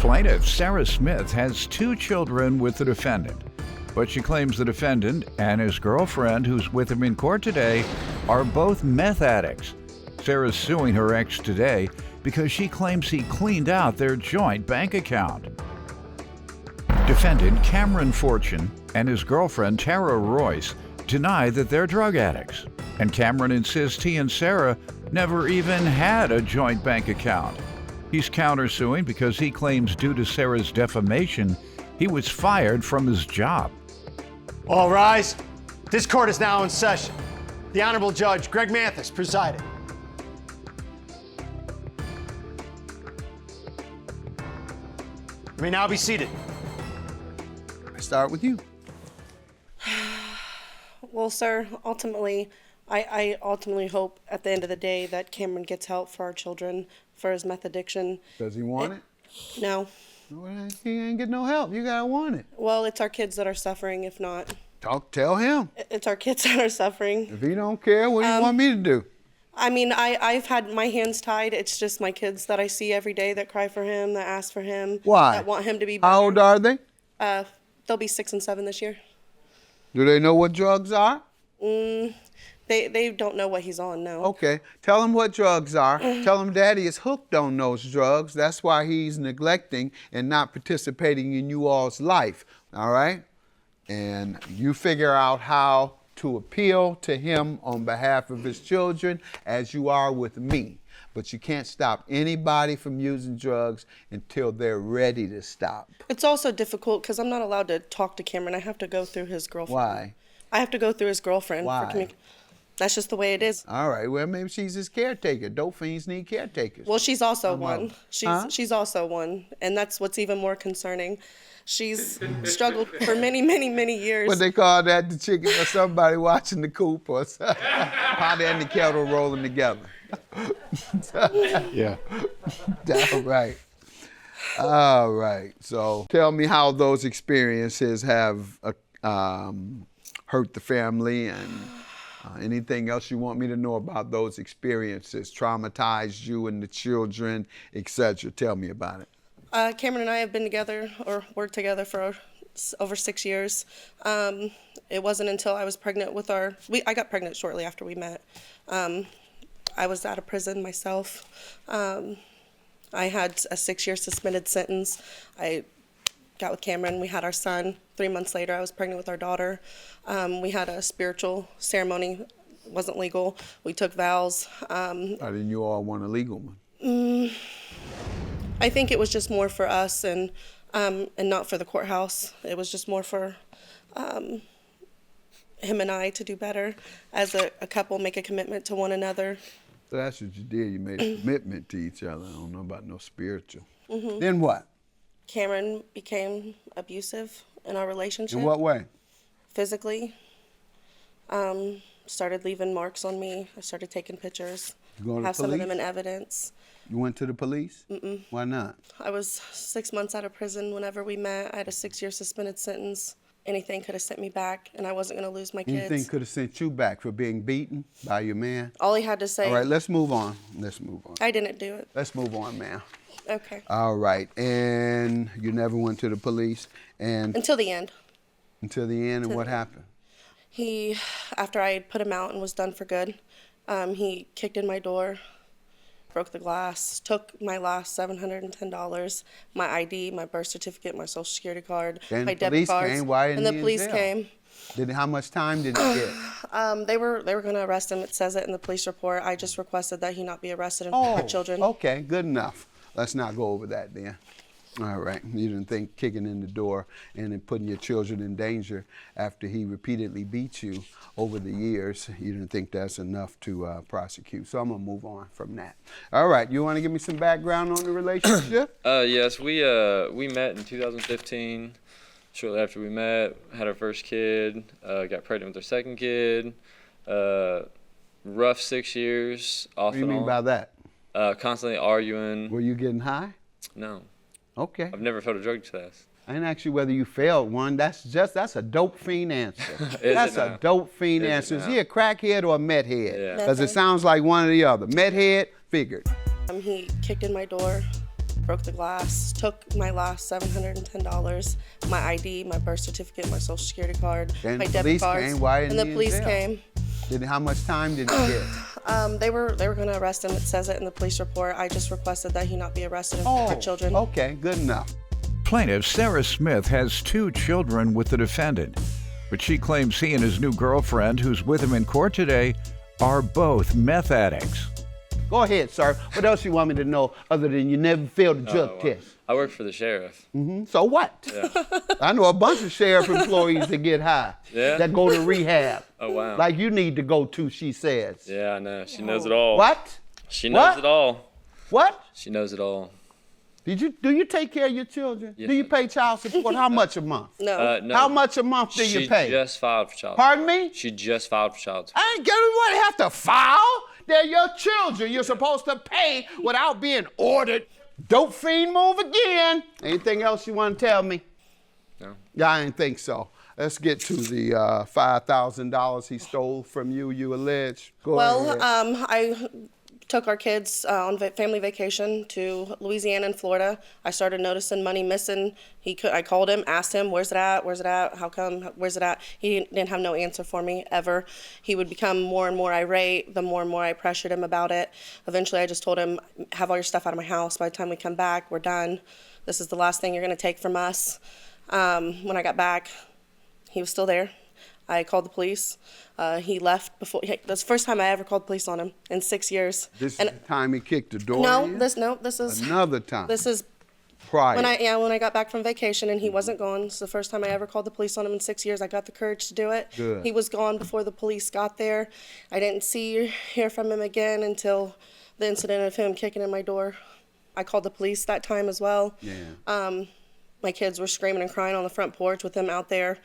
Plaintiff Sarah Smith has 2 children with the defendant, but she claims the defendant and his girlfriend, who's with him in court today, are both meth addicts. Sarah's suing her ex today because she claims he cleaned out their joint bank account. Defendant Cameron Fortune and his girlfriend Tara Royce deny that they're drug addicts, and Cameron insists he and Sarah never even had a joint bank account. He's countersuing because he claims due to Sarah's defamation, he was fired from his job. All rise. This court is now in session. The Honorable Judge Greg Mathis presiding. You may now be seated. I start with you. Well, sir, ultimately, I ultimately hope at the end of the day that Cameron gets help for our children for his meth addiction. Does he want it? No. Well, he ain't get no help. You gotta want it. Well, it's our kids that are suffering, if not. Tell him. It's our kids that are suffering. If he don't care, what do you want me to do? I mean, I've had my hands tied. It's just my kids that I see every day that cry for him, that ask for him. Why? That want him to be better. How old are they? They'll be 6 and 7 this year. Do they know what drugs are? They don't know what he's on, no. Okay, tell him what drugs are. Tell him daddy is hooked on those drugs. That's why he's neglecting and not participating in you all's life, all right? And you figure out how to appeal to him on behalf of his children as you are with me. But you can't stop anybody from using drugs until they're ready to stop. It's also difficult because I'm not allowed to talk to Cameron. I have to go through his girlfriend. Why? I have to go through his girlfriend. Why? That's just the way it is. All right, well, maybe she's his caretaker. Dope fiends need caretakers. Well, she's also one. She's also one, and that's what's even more concerning. She's struggled for many, many, many years. What they call that, the chicken or somebody watching the coop or pot and the kettle rolling together. Yeah. All right. All right. So tell me how those experiences have hurt the family and anything else you want me to know about those experiences, traumatized you and the children, etc. Tell me about it. Cameron and I have been together or worked together for over 6 years. It wasn't until I was pregnant with I got pregnant shortly after we met. I was out of prison myself. I had a 6-year suspended sentence. I got with Cameron. We had our son. 3 months later, I was pregnant with our daughter. We had a spiritual ceremony. It wasn't legal. We took vows. Why didn't you all want a legal one? I think it was just more for us and not for the courthouse. It was just more for him and I to do better as a couple, make a commitment to one another. So that's what you did. You made a commitment to each other. I don't know about no spiritual. Then what? Cameron became abusive in our relationship. In what way? Physically. Started leaving marks on me. I started taking pictures. You going to have the some of police? them in evidence. You went to the police? Mm-mm. Why not? I was 6 months out of prison whenever we met. I had a 6-year suspended sentence. Anything could have sent me back, and I wasn't going to lose my kids. Anything could have sent you back for being beaten by your man? All he had to say. All right, let's move on. Let's move on. I didn't do it. Let's move on, ma'am. Okay. All right, and you never went to the police? And Until the end. Until the end, and what happened? He, after I had put him out and was done for good, he kicked in my door, broke the glass, took my last $710, my ID, my birth certificate, my social security card, And my the debit police cards. came? Why and isn't the he in police jail? came. How much time did he get? They were going to arrest him. It says it in the police report. I just requested that he not be arrested and our children. Okay, good enough. Let's not go over that then. All right, you didn't think kicking in the door and then putting your children in danger after he repeatedly beat you over the years, you didn't think that's enough to prosecute. So I'm gonna move on from that. All right, you wanna give me some background on the relationship? Yes, we met in 2015. Shortly after we met, had our first kid, got pregnant with our second kid. Rough 6 years, off What do you and mean on. by that? Constantly arguing. Were you getting high? No. Okay. I've never failed a drug test. I didn't ask you whether you failed one. That's a dope fiend answer. Is That's it a now? dope fiend Is it answer. Is now? he a crackhead or a meth head? Yeah. Because it Meth head. sounds like one or the other. Meth head, figured. He kicked in my door, broke the glass, took my last $710, my ID, my birth certificate, my social security card, And my the debit police cards. came. Why and isn't the he in police jail? came. How much time did he get? They were going to arrest him. It says it in the police report. I just requested that he not be arrested and protect children. Okay, good enough. Plaintiff Sarah Smith has 2 children with the defendant, but she claims he and his new girlfriend, who's with him in court today, are both meth addicts. Go ahead, sir. What else you want me to know other than you never failed the drug test? I work for the sheriff. So what? Yeah. I know a bunch of sheriff employees that get high, Yeah? that go to rehab. Oh, wow. Like you need to go to, she says. Yeah, I know. She knows it all. What? She knows What? it all. What? She knows it all. Do you take care of your children? Yes, do you I do. pay child support? How much a month? No. No. How much a month do She you pay? just filed for child. Pardon me? She just filed for child support. I ain't getting what have to file. They're your children. You're supposed to pay without being ordered. Dope fiend move again. Anything else you want to tell me? No. Yeah, I didn't think so. Let's get to the $5,000 he stole from you, you allege. Go ahead. I took our kids on family vacation to Louisiana and Florida. I started noticing money missing. I called him, asked him, where's it at? Where's it at? How come? Where's it at? He didn't have no answer for me ever. He would become more and more irate the more and more I pressured him about it. Eventually, I just told him, have all your stuff out of my house. By the time we come back, we're done. This is the last thing you're going to take from us. When I got back, he was still there. I called the police. He left before. That's the first time I ever called police on him in 6 years. This is the time he kicked the door No, in? this is Another time. This is prior. when I got back from vacation and he wasn't gone. It's the first time I ever called the police on him in 6 years. I got the courage to do it. Good. He was gone before the police got there. I didn't see or hear from him again until the incident of him kicking in my door. I called the police that time as well. Yeah. My kids were screaming and crying on the front porch with him out there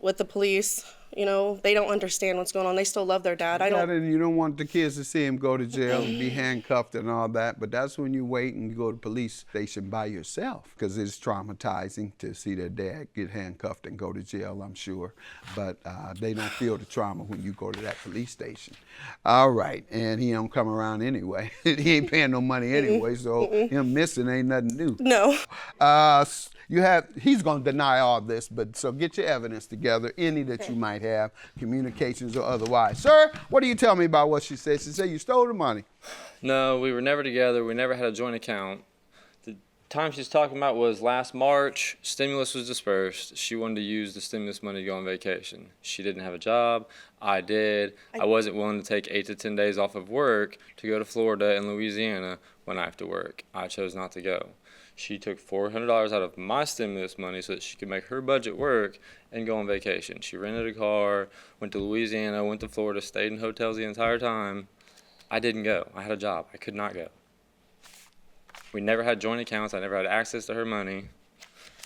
with the police. You know, they don't understand what's going on. They still love their dad. You don't want the kids to see him go to jail and be handcuffed and all that, but that's when you wait and you go to the police station by yourself, because it's traumatizing to see their dad get handcuffed and go to jail, I'm sure. But they don't feel the trauma when you go to that police station. All right, and he don't come around anyway. He ain't paying no money anyway, so him missing ain't nothing new. No. He's going to deny all this, but so get your evidence together, any that you might have, communications or otherwise. Sir, what do you tell me about what she said? She said you stole the money. No, we were never together. We never had a joint account. The time she's talking about was last March. Stimulus was dispersed. She wanted to use the stimulus money to go on vacation. She didn't have a job. I did. I wasn't willing to take 8 to 10 days off of work to go to Florida and Louisiana when I have to work. I chose not to go. She took $400 out of my stimulus money so that she could make her budget work and go on vacation. She rented a car, went to Louisiana, went to Florida, stayed in hotels the entire time. I didn't go. I had a job. I could not go. We never had joint accounts. I never had access to her money.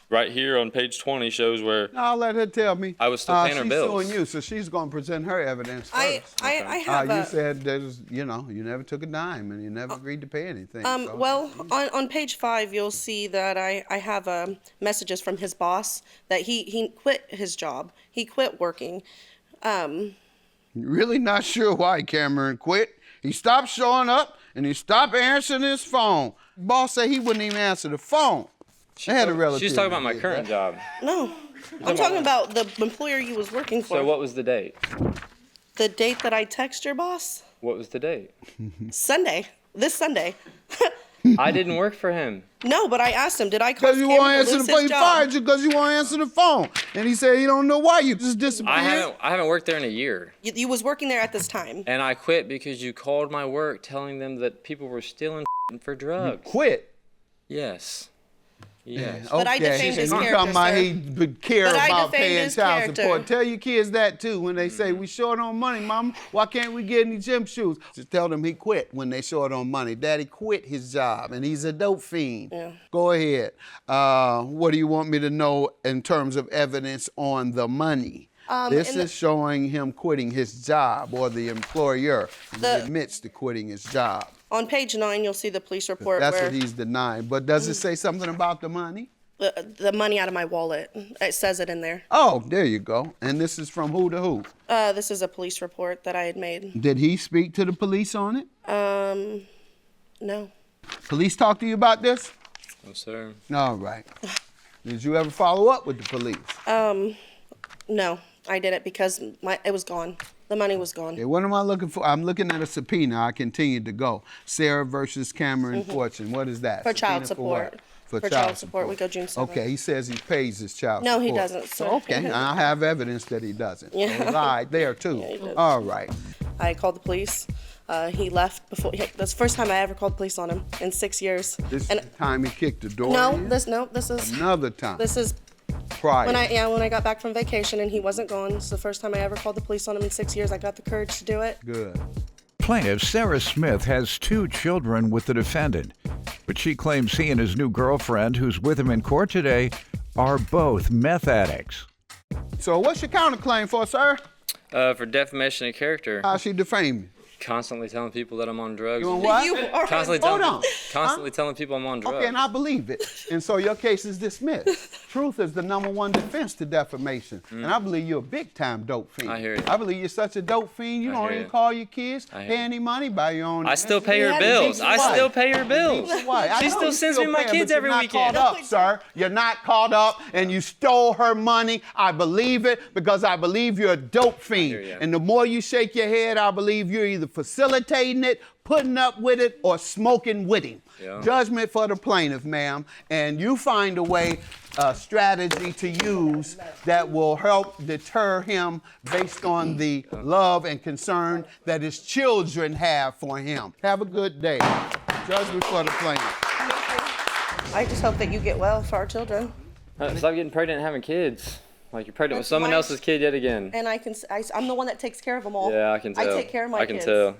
Right here on page 20 shows where I'll let her tell me. I was still paying her bills. She's suing you, so she's going to present her evidence first. I have you said there's, you never took a dime and you never agreed to pay anything. So. Well, on page 5, you'll see that I have messages from his boss that he quit his job. He quit working. Really not sure why Cameron quit. He stopped showing up and he stopped answering his phone. Boss said he wouldn't even answer the phone. she's talking about my current job. No, I'm talking about the employer you was working for. So what was the date? The date that I text your boss? What was the date? Sunday. This Sunday. I didn't work for him. No, but I asked him, did I cause Because you Cameron won't to answer lose the phone. his He job? fired you because you won't answer the phone. And he said he don't know why you just disappeared. I haven't worked there in a year. You was working there at this time. And I quit because you called my work telling them that people were stealing for drugs. Quit. Yes. Yes. But I defamed his and you character, talking about sir. he would care But I about defamed paying his child character. support. Tell your kids that too when they say we short on money, Mama. Why can't we get any gym shoes? Just tell them he quit when they short on money. Daddy quit his job and he's a dope fiend. Yeah. Go ahead. What do you want me to know in terms of evidence on the money? This is showing him quitting his job, or the employer. He admits to quitting his job. On page 9, you'll see the police report That's where what he's denying. But does it say something about the money? the money out of my wallet. It says it in there. Oh, there you go. And this is from who to who? This is a police report that I had made. Did he speak to the police on it? No. Police talk to you about this? No, sir. All right. Did you ever follow up with the police? No, I did it because it was gone. The money was gone. Okay, what am I looking for? I'm looking at a subpoena. I continued to go. Sarah versus Cameron Fortune. What is that? For Subpoena child support. what? For child support, we go June 7th. Okay, he says he pays his child No, support. he doesn't, sir. Okay, I have evidence that he doesn't. Yeah. So he lied there too. he does. All right. I called the police. He left before. That's the first time I ever called the police on him in 6 years. This And is the time he kicked the door no, in? this is Another time. this is prior. when I got back from vacation and he wasn't gone. It's the first time I ever called the police on him in 6 years. I got the courage to do it. Good. Plaintiff Sarah Smith has 2 children with the defendant, but she claims he and his new girlfriend, who's with him in court today, are both meth addicts. So what's your counterclaim for, sir? For defamation of character, How's she defame you? constantly telling people that I'm on drugs. Doing what? You are Constantly Hold telling, on. constantly telling people I'm on drugs. Okay, and I believe it. And so your case is dismissed. Truth is the #1 defense to defamation. And I believe you're a big-time dope fiend. I hear you. I believe you're such a dope fiend, you I don't hear even you. call your kids, I hear pay you. any money, buy your own. I still pay her Yeah, bills. beats I your still wife. pay her bills. Why? I She know still you sends me still my pay her, kids but every you're not weekend. Caught up, sir. You're not caught up, and you stole her money. I believe it because I believe you're a dope fiend. hear you. And the more you shake your head, I believe you're either facilitating it, putting up with it, or smoking with him. Yeah. Judgment for the plaintiff, ma'am. And you find a way, a strategy to use that will help deter him based on the love and concern that his children have for him. Have a good day. Judgment for the plaintiff. I just hope that you get well for our children. Stop getting pregnant and having kids. Like you're pregnant with That's someone why- else's kid yet again. And I'm the one that takes care of them all. Yeah, I can tell. I take care of my I can kids. tell.